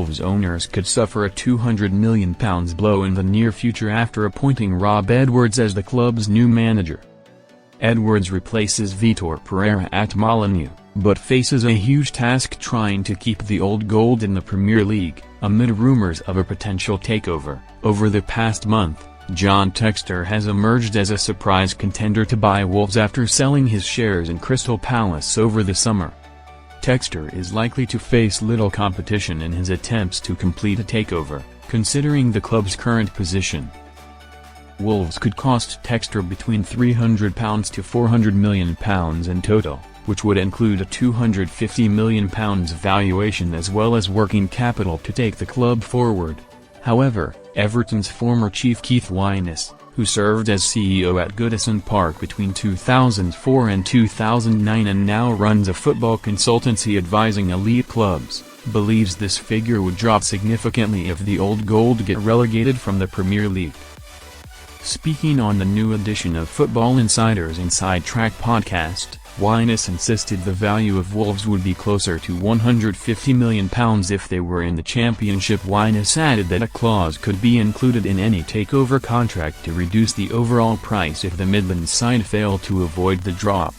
Wolves owners could suffer a £200 million blow in the near future after appointing Rob Edwards as the club's new manager. Edwards replaces Vitor Pereira at Molineux, but faces a huge task trying to keep the old gold in the Premier League, amid rumours of a potential takeover. Over the past month, John Textor has emerged as a surprise contender to buy Wolves after selling his shares in Crystal Palace over the summer. Textor is likely to face little competition in his attempts to complete a takeover, considering the club's current position. Wolves could cost Textor between £300 to £400 million in total, which would include a £250 million valuation as well as working capital to take the club forward. However, Everton's former chief Keith Wyness, who served as CEO at Goodison Park between 2004 and 2009 and now runs a football consultancy advising elite clubs, believes this figure would drop significantly if the old gold get relegated from the Premier League. Speaking on the new edition of Football Insider's Inside Track podcast, Wyness insisted the value of Wolves would be closer to £150 million if they were in the Championship. Wyness added that a clause could be included in any takeover contract to reduce the overall price if the Midlands side failed to avoid the drop.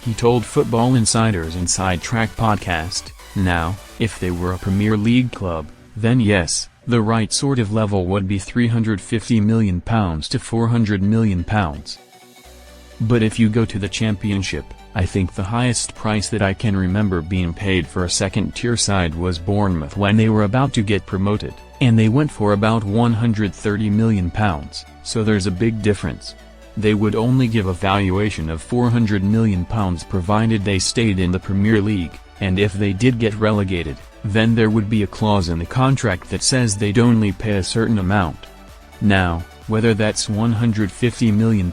He told Football Insider's Inside Track podcast, "Now, if they were a Premier League club, then yes, the right sort of level would be £350 million to £400 million. But if you go to the Championship, I think the highest price that I can remember being paid for a second-tier side was Bournemouth when they were about to get promoted, and they went for about £130 million, so there's a big difference. They would only give a valuation of £400 million provided they stayed in the Premier League, and if they did get relegated, then there would be a clause in the contract that says they'd only pay a certain amount. Now, whether that's £150 million,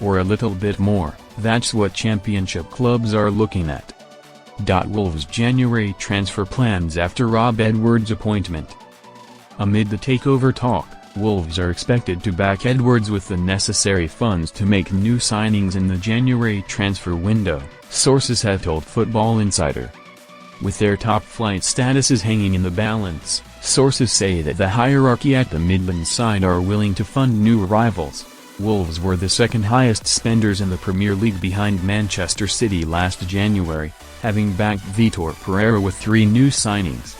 or a little bit more, that's what Championship clubs are looking at." Wolves' January transfer plans after Rob Edwards' appointment. Amid the takeover talk, Wolves are expected to back Edwards with the necessary funds to make new signings in the January transfer window, sources have told Football Insider. With their top-flight statuses hanging in the balance, sources say that the hierarchy at the Midlands side are willing to fund new arrivals. Wolves were the second highest spenders in the Premier League behind Manchester City last January, having backed Vitor Pereira with 3 new signings.